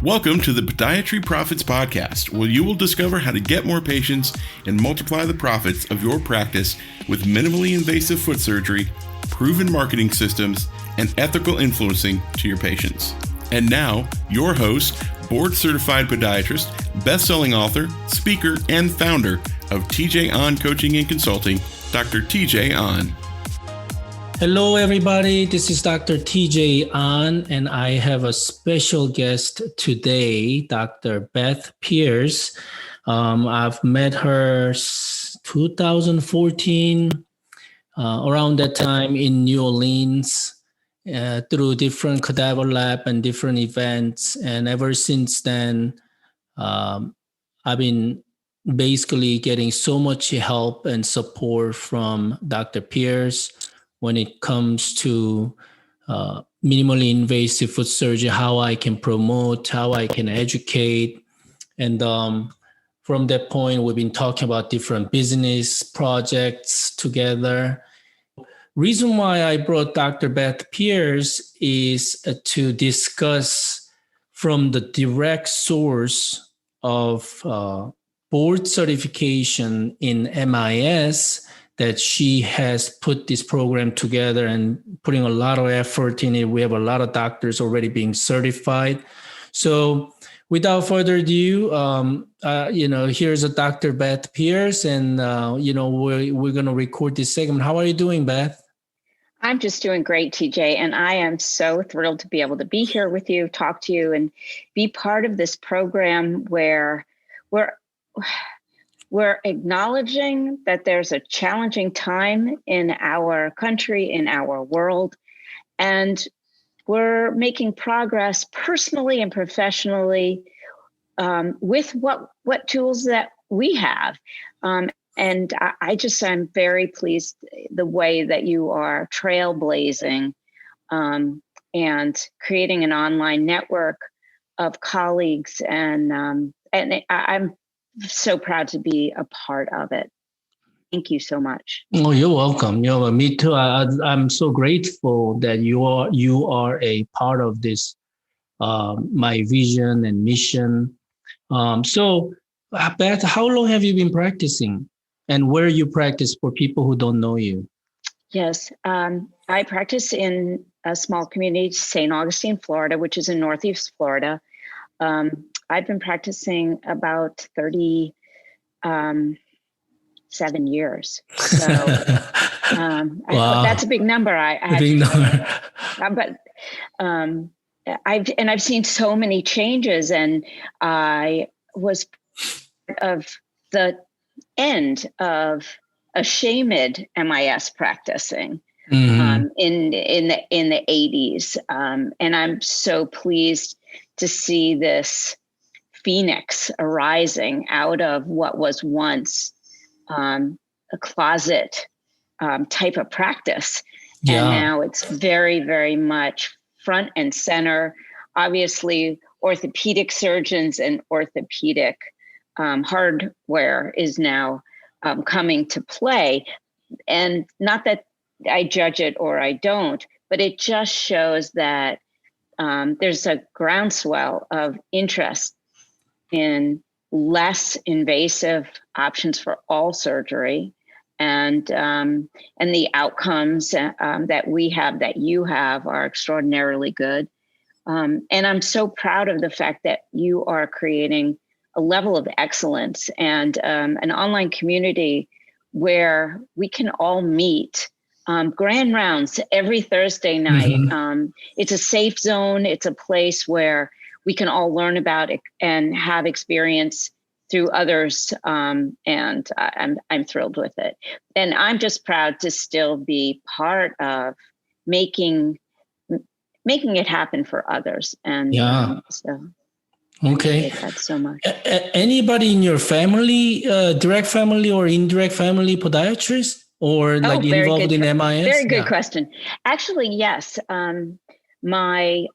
Welcome to the Podiatry Profits Podcast, where you will discover how to get more patients and multiply the profits of your practice with minimally invasive foot surgery, proven marketing systems, and ethical influencing to your patients. And now, your host, board-certified podiatrist, best-selling author, speaker, and founder of TJ Ahn Coaching and Consulting, Dr. TJ Ahn. Hello, everybody. This is Dr. TJ Ahn, and I have a special guest today, Dr. Beth Pearce. I've met her 2014, around that time in New Orleans, through different cadaver lab and different events. And ever since then, I've been basically getting so much help and support from Dr. Pearce when it comes to minimally invasive foot surgery, how I can promote, how I can educate. And from that point, we've been talking about different business projects together. Reason why I brought Dr. Beth Pearce is to discuss from the direct source of board certification in MIS that she has put this program together and putting a lot of effort in it. We have a lot of doctors already being certified. So without further ado, here's a Dr. Beth Pearce, and we're going to record this segment. How are you doing, Beth? I'm just doing great, TJ, and I am so thrilled to be able to be here with you, talk to you, and be part of this program where we're acknowledging that there's a challenging time in our country, in our world, and we're making progress personally and professionally with what tools that we have. And I'm very pleased the way that you are trailblazing and creating an online network of colleagues, and I'm so proud to be a part of it. Thank you so much. Oh, you're welcome. Me too. I'm so grateful that you are a part of this, my vision and mission. So, Beth, how long have you been practicing, and where you practice for people who don't know you? Yes, I practice in a small community, St. Augustine, Florida, which is in Northeast Florida. I've been practicing about 37 years. So wow. That's a big number. I've seen so many changes, and I was part of the end of a shamed MIS practicing in the 80s. And I'm so pleased to see this phoenix arising out of what was once a closet type of practice. Yeah. And now it's very, very much front and center. Obviously, orthopedic surgeons and orthopedic hardware is now coming to play. And not that I judge it or I don't, but it just shows that there's a groundswell of interest in less invasive options for all surgery, and the outcomes that we have, that you have, are extraordinarily good. And I'm so proud of the fact that you are creating a level of excellence and an online community where we can all meet. Grand rounds every Thursday night. Mm-hmm. It's a safe zone. It's a place where we can all learn about it and have experience through others. And I'm thrilled with it. And I'm just proud to still be part of making it happen for others. And okay, that so much. Anybody in your family, direct family or indirect family, podiatrist? Or involved in MIS? Very good question. Actually, yes. My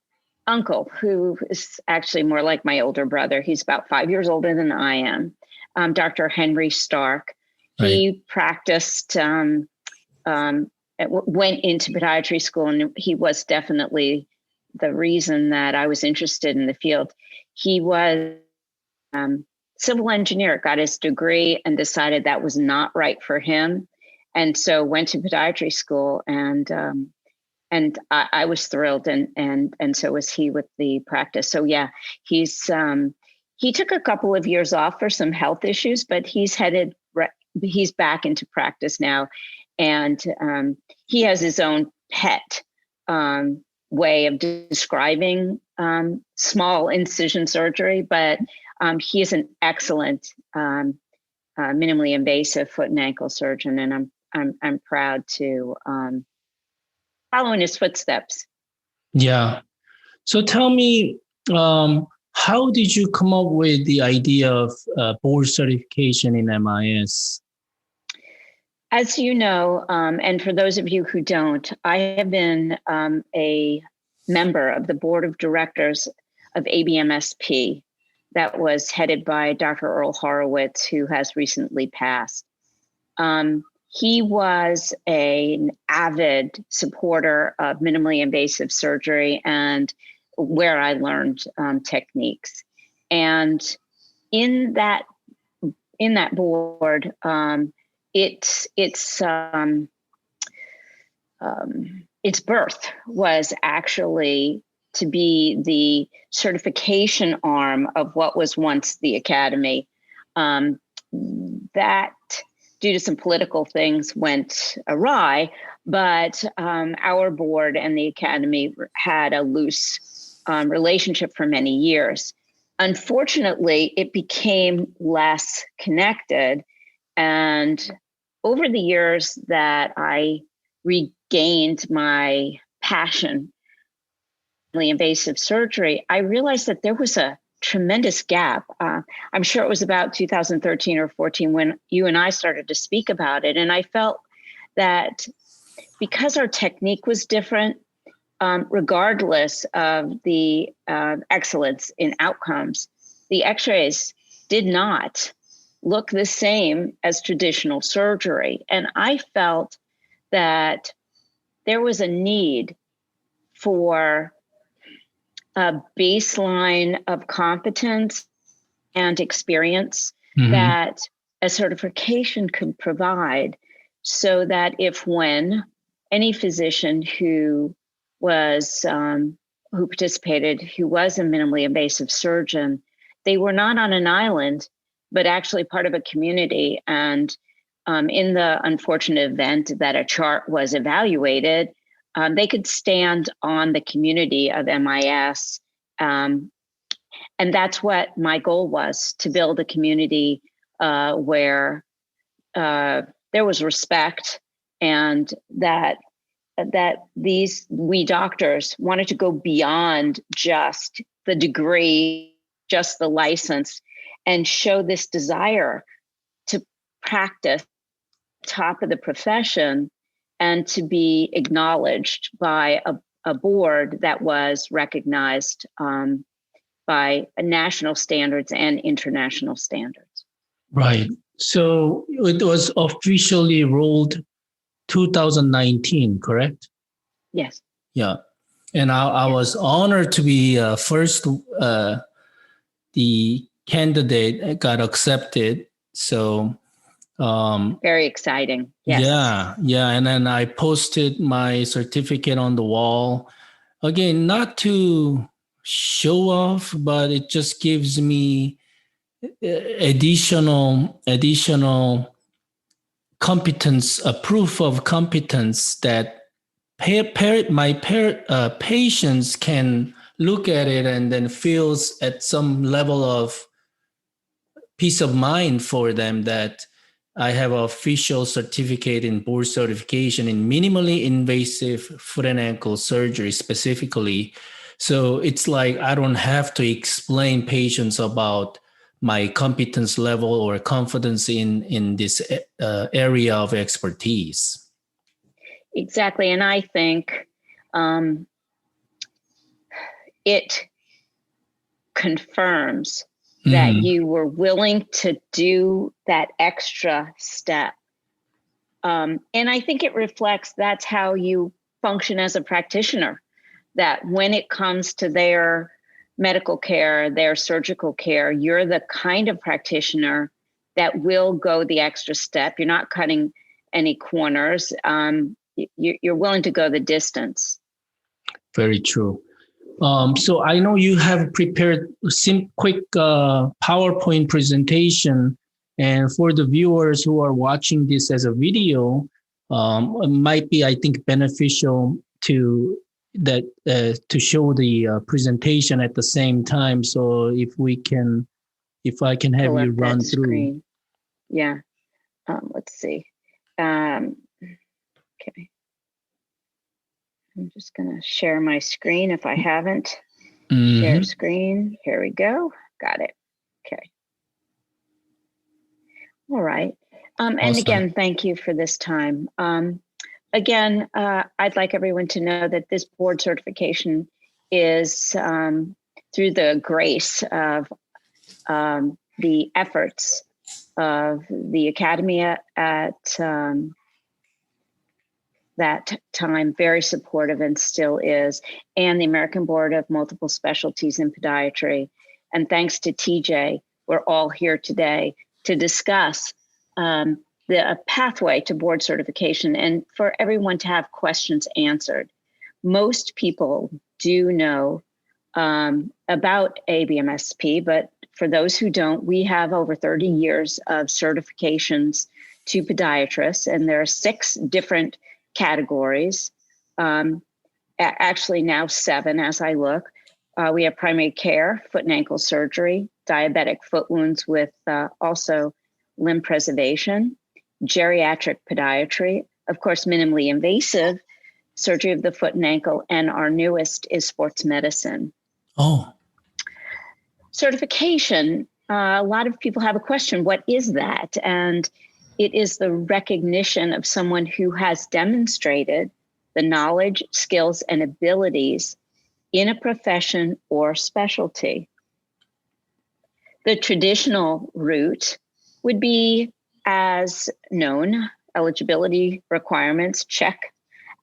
uncle, who is actually more like my older brother, he's about 5 years older than I am, Dr. Henry Stark. Right. He practiced, went into podiatry school, and he was definitely the reason that I was interested in the field. he was civil engineer, got his degree and decided that was not right for him. And so went to podiatry school, and I was thrilled, and so was he with the practice. So yeah, he took a couple of years off for some health issues, but he's back into practice now, and he has his own pet way of describing small incision surgery, but he is an excellent minimally invasive foot and ankle surgeon, and I'm proud to follow in his footsteps. Yeah. So tell me, how did you come up with the idea of board certification in MIS? As you know, and for those of you who don't, I have been a member of the board of directors of ABMSP that was headed by Dr. Earl Horowitz, who has recently passed. He was an avid supporter of minimally invasive surgery and where I learned techniques. And in that board, its birth was actually to be the certification arm of what was once the academy. That, due to some political things, went awry, but our board and the academy had a loose relationship for many years. Unfortunately, it became less connected, and over the years that I regained my passion for invasive surgery, I realized that there was a tremendous gap. I'm sure it was about 2013 or 14 when you and I started to speak about it. And I felt that because our technique was different, regardless of the excellence in outcomes, the x-rays did not look the same as traditional surgery. And I felt that there was a need for a baseline of competence and experience that a certification could provide, so that when any physician who participated, who was a minimally invasive surgeon, they were not on an island, but actually part of a community. And in the unfortunate event that a chart was evaluated, they could stand on the community of MIS. And that's what my goal was, to build a community where there was respect, and that we doctors wanted to go beyond just the degree, just the license, and show this desire to practice top of the profession and to be acknowledged by a board that was recognized by national standards and international standards. Right. So it was officially rolled 2019, correct? Yes. Yeah. And I was honored to be first, the candidate got accepted. So very exciting. Yes. Yeah. And then I posted my certificate on the wall. Again, not to show off, but it just gives me additional competence, a proof of competence that my patients can look at it and then feels at some level of peace of mind for them that I have an official certificate in board certification in minimally invasive foot and ankle surgery specifically. So it's like I don't have to explain patients about my competence level or confidence in this area of expertise. Exactly. And I think it confirms that you were willing to do that extra step. And I think it reflects that's how you function as a practitioner, that when it comes to their medical care, their surgical care, you're the kind of practitioner that will go the extra step. You're not cutting any corners. You're willing to go the distance. Very true. So I know you have prepared a quick PowerPoint presentation, and for the viewers who are watching this as a video, it might be, I think, beneficial to show the presentation at the same time. So if I can have you run through. Screen. Yeah. Let's see. Okay. I'm just going to share my screen if I haven't. Share screen. Here we go. Got it. Okay. All right. And Awesome. again, thank you for this time. Again, I'd like everyone to know that this board certification is through the grace of the efforts of the Academy at that time, very supportive and still is, and the American Board of Multiple Specialties in Podiatry. And thanks to TJ, we're all here today to discuss the pathway to board certification and for everyone to have questions answered. Most people do know about ABMSP, but for those who don't, we have over 30 years of certifications to podiatrists, and there are 6 different categories, actually now 7 as I look. We have primary care, foot and ankle surgery, diabetic foot wounds with also limb preservation, geriatric podiatry, of course, minimally invasive surgery of the foot and ankle, and our newest is sports medicine. Oh. Certification, a lot of people have a question, what is that? And it is the recognition of someone who has demonstrated the knowledge, skills, and abilities in a profession or specialty. The traditional route would be as known: eligibility requirements, check;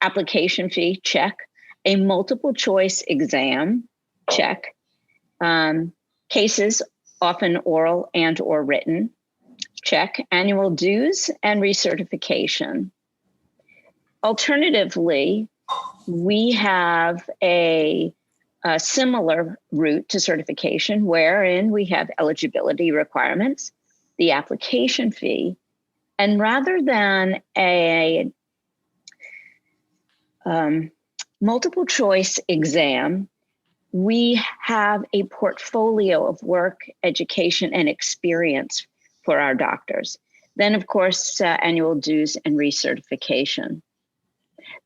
application fee, check; a multiple choice exam, check; cases, often oral and or written, check; annual dues and recertification. Alternatively, we have a similar route to certification wherein we have eligibility requirements, the application fee, and rather than a multiple choice exam, we have a portfolio of work, education, and experience for our doctors. Then, of course, annual dues and recertification.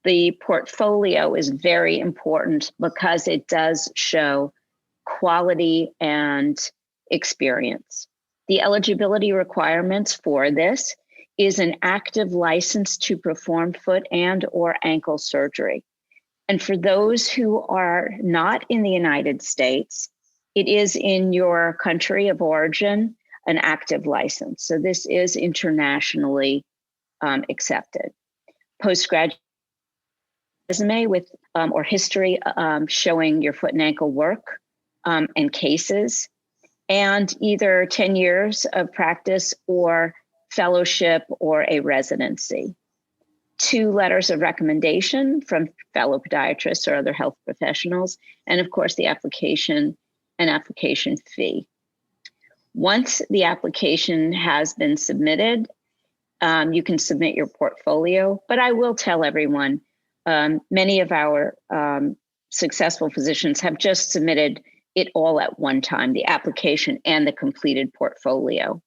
The portfolio is very important because it does show quality and experience. The eligibility requirements for this is an active license to perform foot and or ankle surgery. And for those who are not in the United States, it is in your country of origin, an active license. So this is internationally accepted. Postgraduate resume with or history showing your foot and ankle work and cases, and either 10 years of practice or fellowship or a residency. 2 letters of recommendation from fellow podiatrists or other health professionals, and of course the application and application fee. Once the application has been submitted, you can submit your portfolio, but I will tell everyone, many of our successful physicians have just submitted it all at one time, the application and the completed portfolio.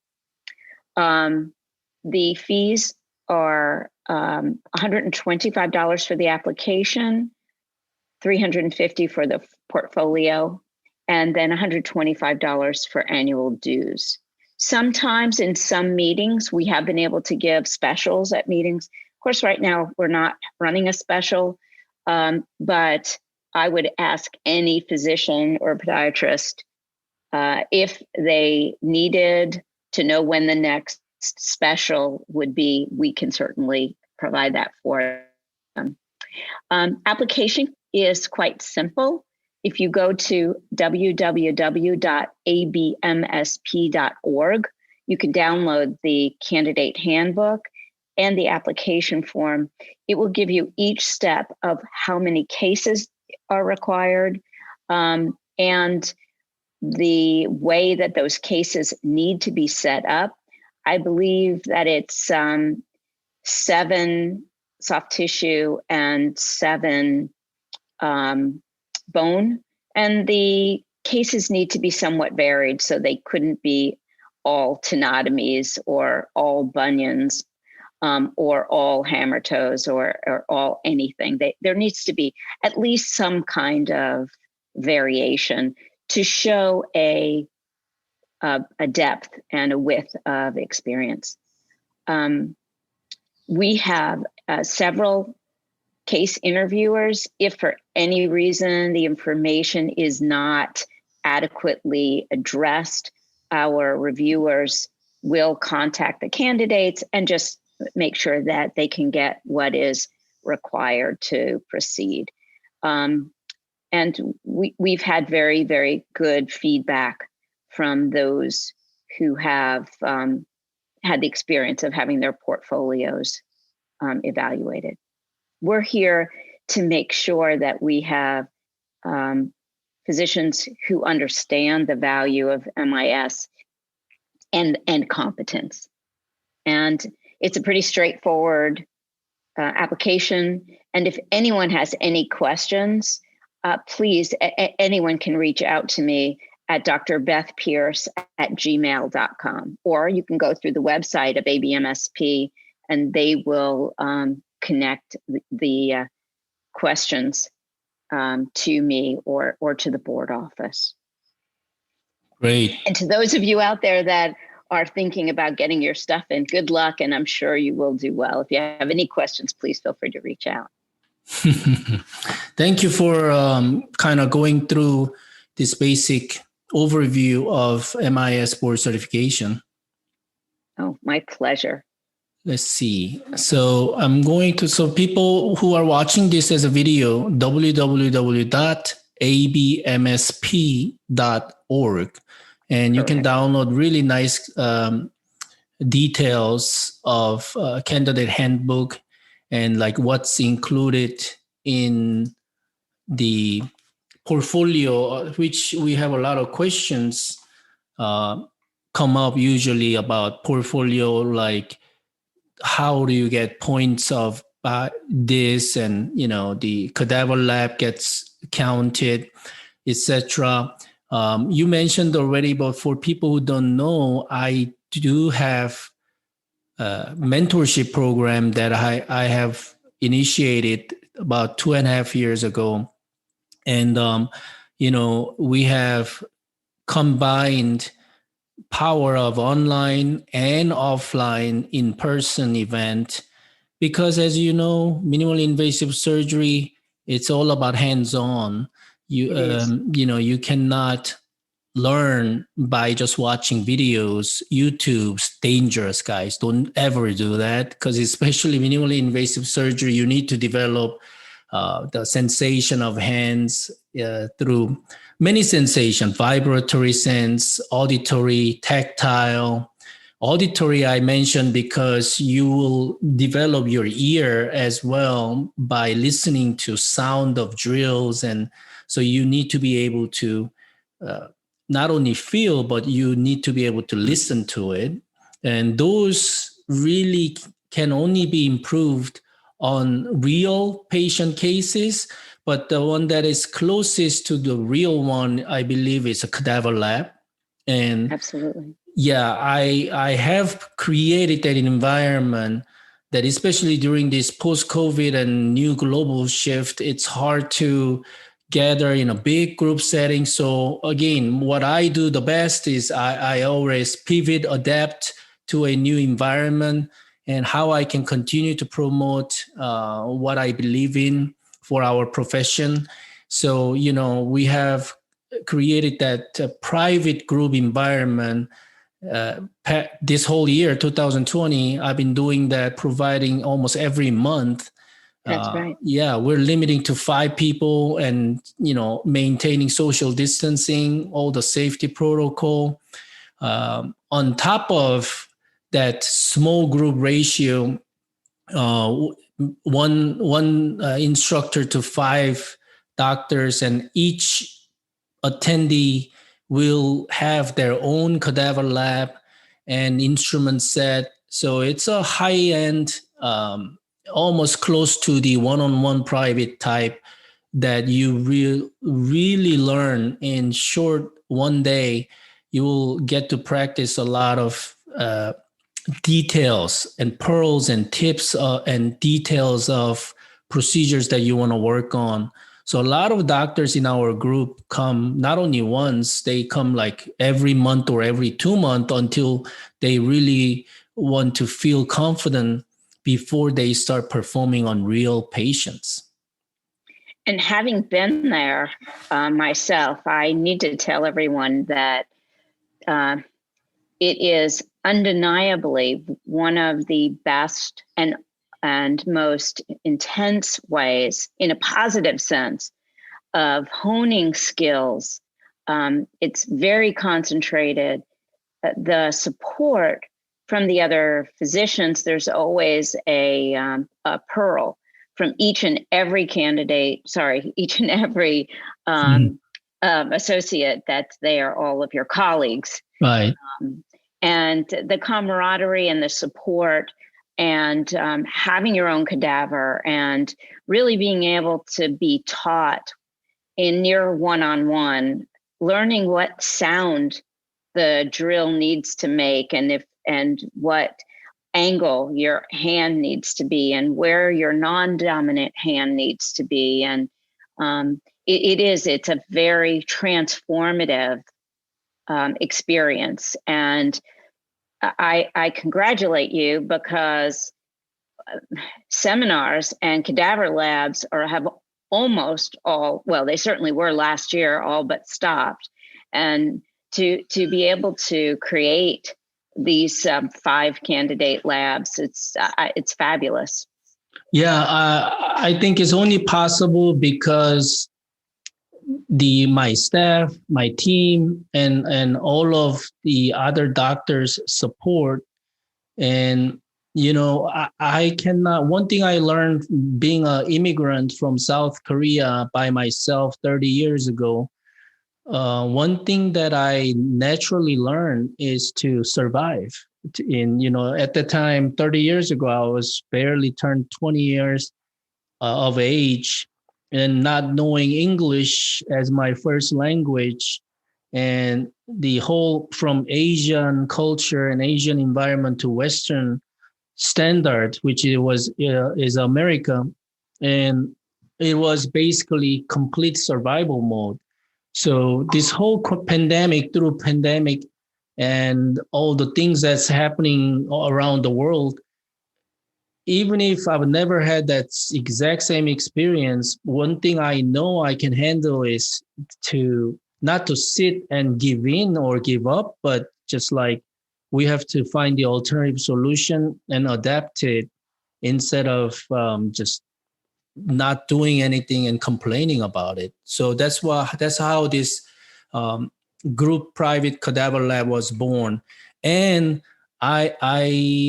The fees are $125 for the application, $350 for the portfolio, and then $125 for annual dues. Sometimes in some meetings, we have been able to give specials at meetings. Of course, right now we're not running a special, but I would ask any physician or podiatrist if they needed to know when the next special would be. We can certainly provide that for them. Application is quite simple. if you go to www.abmsp.org, you can download the candidate handbook and the application form. It will give you each step of how many cases are required, and the way that those cases need to be set up. I believe that it's 7 soft tissue and 7 bone, and the cases need to be somewhat varied, so they couldn't be all tenotomies or all bunions, or all hammer toes, or all anything. There needs to be at least some kind of variation to show a depth and a width of experience. We have several case interviewers. If for any reason the information is not adequately addressed, our reviewers will contact the candidates and just make sure that they can get what is required to proceed. And we've had very, very good feedback from those who have had the experience of having their portfolios evaluated. We're here to make sure that we have physicians who understand the value of MIS and competence. And it's a pretty straightforward application. And if anyone has any questions, please, anyone can reach out to me at Dr. Beth Pearce at gmail.com, or you can go through the website of ABMSP and they will connect the questions to me or to the board office. Great. And to those of you out there that are thinking about getting your stuff in, good luck, and I'm sure you will do well. If you have any questions, please feel free to reach out. Thank you for kind of going through this basic overview of MIS board certification. Oh, my pleasure. Let's see. So so people who are watching this as a video, www.abmsp.org, and you can download really nice details of candidate handbook and like what's included in the portfolio, which we have a lot of questions come up usually about portfolio, like how do you get points of this, and the cadaver lab gets counted, etc. You mentioned already, but for people who don't know, I do have a mentorship program that I have initiated about 2.5 years ago. And, we have combined power of online and offline in-person event, because as you know, minimally invasive surgery, it's all about hands-on. You cannot learn by just watching videos. YouTube's dangerous, guys. Don't ever do that, because especially minimally invasive surgery, you need to develop the sensation of hands through many sensations: vibratory sense, auditory, tactile. Auditory I mentioned because you will develop your ear as well by listening to sound of drills, and so you need to be able to not only feel, but you need to be able to listen to it. And those really can only be improved on real patient cases. But the one that is closest to the real one, I believe, is a cadaver lab. And absolutely. Yeah, I have created that environment that, especially during this post-COVID and new global shift, it's hard to gather in a big group setting. So again, what I do the best is I always pivot, adapt to a new environment, and how I can continue to promote what I believe in for our profession. So, we have created that private group environment. This whole year, 2020, I've been doing that, providing almost every month That's right. Yeah, we're limiting to 5 people and, maintaining social distancing, all the safety protocol. On top of that small group ratio, one instructor to 5 doctors, and each attendee will have their own cadaver lab and instrument set. So it's a high-end, almost close to the one-on-one private type that you really learn in short one day. You will get to practice a lot of details and pearls and tips and details of procedures that you want to work on. So a lot of doctors in our group come not only once, they come like every month or every 2 months until they really want to feel confident before they start performing on real patients. And having been there myself, I need to tell everyone that it is undeniably one of the best and most intense ways, in a positive sense, of honing skills. It's very concentrated. The support from the other physicians, there's always a pearl from each and every associate that's there, all of your colleagues. Right. And the camaraderie and the support and having your own cadaver and really being able to be taught in near one-on-one, learning what sound the drill needs to make and what angle your hand needs to be and where your non-dominant hand needs to be. And it's a very transformative experience. And I congratulate you, because seminars and cadaver labs have almost all, well, they certainly were last year, all but stopped. And to be able to create these 5 candidate labs, it's fabulous. Yeah, I think it's only possible because my staff, my team, and all of the other doctors support. And I cannot. One thing I learned being an immigrant from South Korea by myself 30 years ago, one thing that I naturally learned is to survive. At the time, 30 years ago, I was barely turned 20 years of age, and not knowing English as my first language, and the whole from Asian culture and Asian environment to Western standard, which is America, and it was basically complete survival mode. So this whole pandemic and all the things that's happening around the world, even if I've never had that exact same experience, one thing I know I can handle is to not to sit and give in or give up, but just like we have to find the alternative solution and adapt it instead of just not doing anything and complaining about it. So that's how this group private cadaver lab was born. And I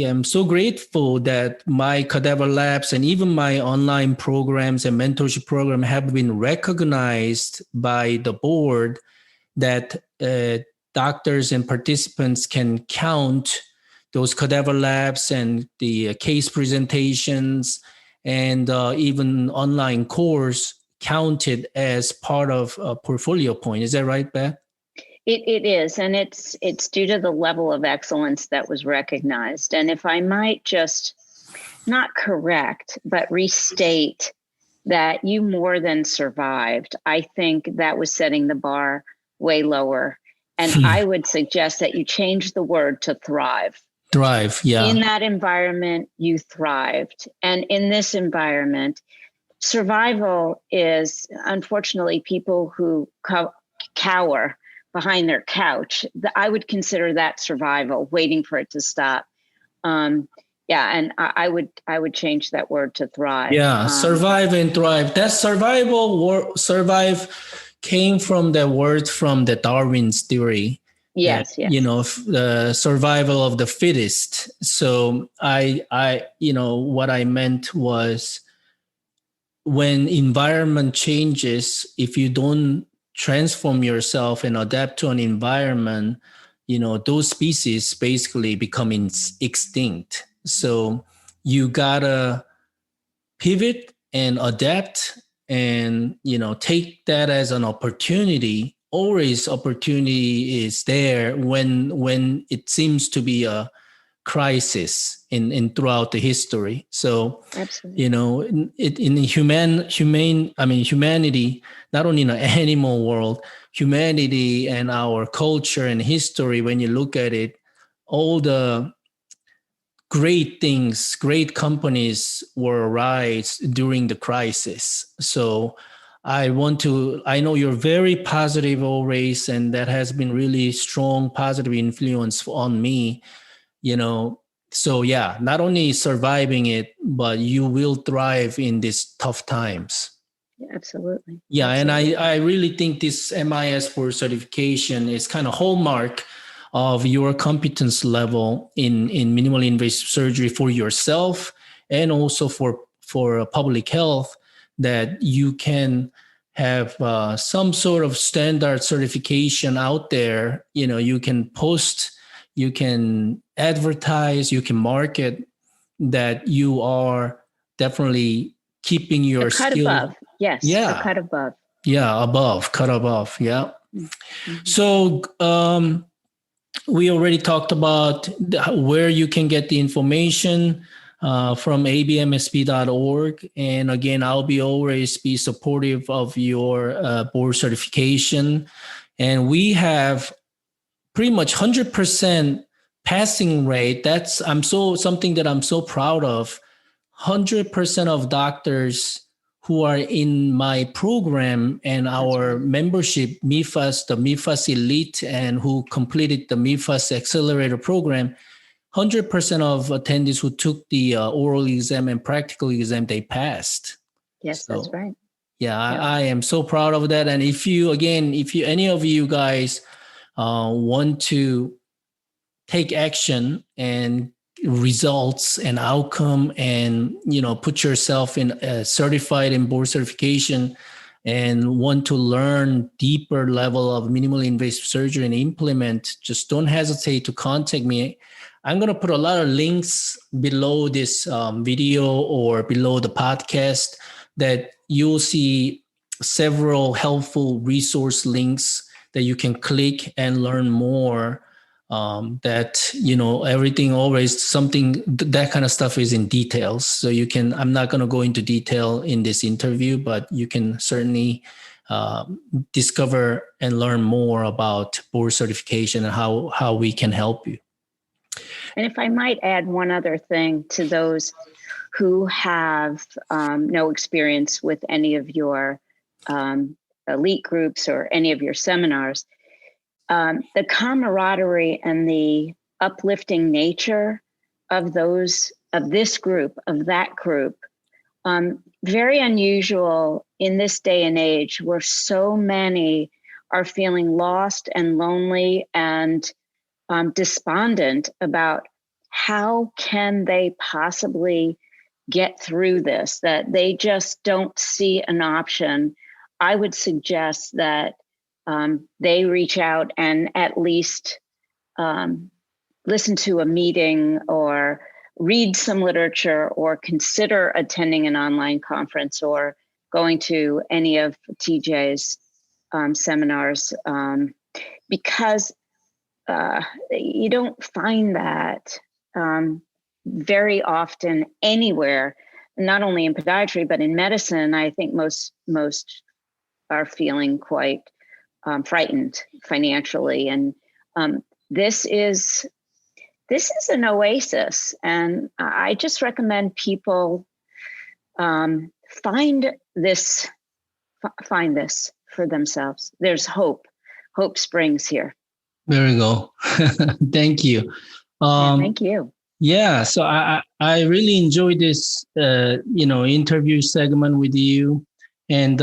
am so grateful that my cadaver labs and even my online programs and mentorship program have been recognized by the board, that doctors and participants can count those cadaver labs and the case presentations and even online course counted as part of a portfolio point. Is that right, Beth? It is, and it's due to the level of excellence that was recognized. And if I might just not correct, but restate that you more than survived, I think that was setting the bar way lower. And I would suggest that you change the word to thrive. Thrive, yeah. In that environment, you thrived. And in this environment, survival is, unfortunately, people who cower behind their couch. I would consider that survival, waiting for it to stop. Yeah, and I would change that word to thrive. Yeah, survive and thrive. That survive came from the word from the Darwin's theory. Yes, that, yes. The survival of the fittest. So I what I meant was, when environment changes, if you don't transform yourself and adapt to an environment, those species basically become extinct. So you gotta pivot and adapt, and take that as an opportunity. Always opportunity is there when it seems to be a crisis in throughout the history. So Absolutely. in humanity, not only in the animal world, humanity and our culture and history, when you look at it, all the great things, great companies were rise during the crisis. So I know you're very positive always, and that has been really strong positive influence on me, So yeah, not only surviving it, but you will thrive in these tough times. Yeah, absolutely. Yeah, absolutely. and I really think this MIS board certification is kind of hallmark of your competence level in minimally invasive surgery for yourself, and also for public health, that you can have some sort of standard certification out there. You can post, you can advertise, you can market that you are definitely keeping your skill. Above. Yes. Yeah. A cut above. Yeah. Cut above. Yeah. Mm-hmm. So, we already talked about where you can get the information from abmsp.org. And again, I'll always be supportive of your board certification. And we have pretty much 100% passing rate. That's something that I'm so proud of. 100% of doctors who are in my program and our membership, MIFAS, the MIFAS Elite, and who completed the MIFAS Accelerator Program, 100% of attendees who took the oral exam and practical exam, they passed. Yes, so, that's right. Yeah, I am so proud of that. And if any of you guys want to take action and results and outcome, and put yourself in certified in board certification, and want to learn deeper level of minimally invasive surgery and implement, just don't hesitate to contact me. I'm going to put a lot of links below this video or below the podcast, that you'll see several helpful resource links that you can click and learn more. That everything, always something, that kind of stuff is in details. So I'm not going to go into detail in this interview, but you can certainly discover and learn more about board certification and how we can help you. And if I might add one other thing to those who have no experience with any of your elite groups or any of your seminars, the camaraderie and the uplifting nature of this group, of that group, very unusual in this day and age, where so many are feeling lost and lonely and despondent about how can they possibly get through this, that they just don't see an option. I would suggest that they reach out and at least listen to a meeting or read some literature or consider attending an online conference or going to any of TJ's seminars, because you don't find that very often anywhere, not only in podiatry, but in medicine. I think most are feeling quite frightened financially. And this is an oasis. And I just recommend people find this for themselves. There's hope. Hope springs here. There we go. Thank you. Thank you. Yeah, so I really enjoyed this interview segment with you, and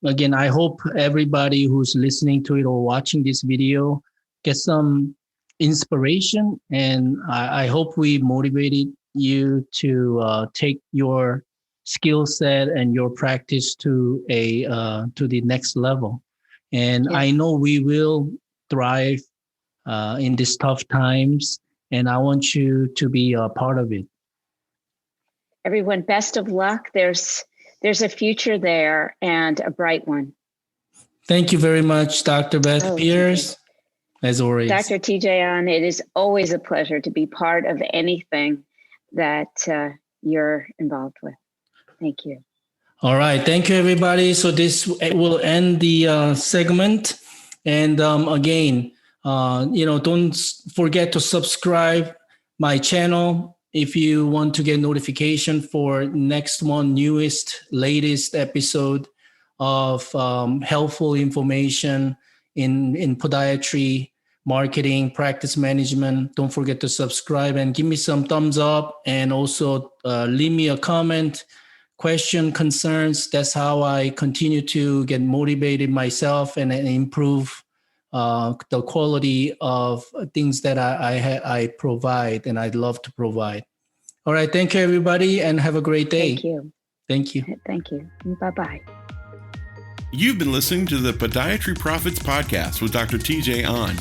again, I hope everybody who's listening to it or watching this video gets some inspiration, and I hope we motivated you to take your skill set and your practice to the next level. And I know we will thrive in these tough times. And I want you to be a part of it. Everyone, best of luck. There's a future there, and a bright one. Thank you very much, Dr. Beth Pearce, as always. Dr. TJ Ahn, it is always a pleasure to be part of anything that you're involved with. Thank you. All right. Thank you, everybody. So this will end the segment. And again, don't forget to subscribe my channel if you want to get notification for next one, latest episode of helpful information in podiatry, marketing, practice management. Don't forget to subscribe and give me some thumbs up, and also leave me a comment, question, concerns. That's how I continue to get motivated myself and improve the quality of things that I provide and I'd love to provide. All right. Thank you, everybody, and have a great day. Thank you. Thank you. Thank you. Bye-bye. You've been listening to the Podiatry Profits Podcast with Dr. TJ Ahn.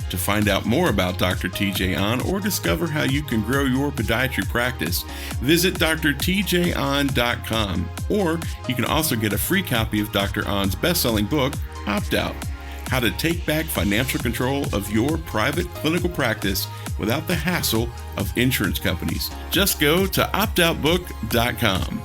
To find out more about Dr. TJ Ahn or discover how you can grow your podiatry practice, visit drtjahn.com, or you can also get a free copy of Dr. Ahn's best-selling book, Opt Out: How to Take Back Financial Control of Your Private Clinical Practice Without the Hassle of Insurance Companies. Just go to optoutbook.com.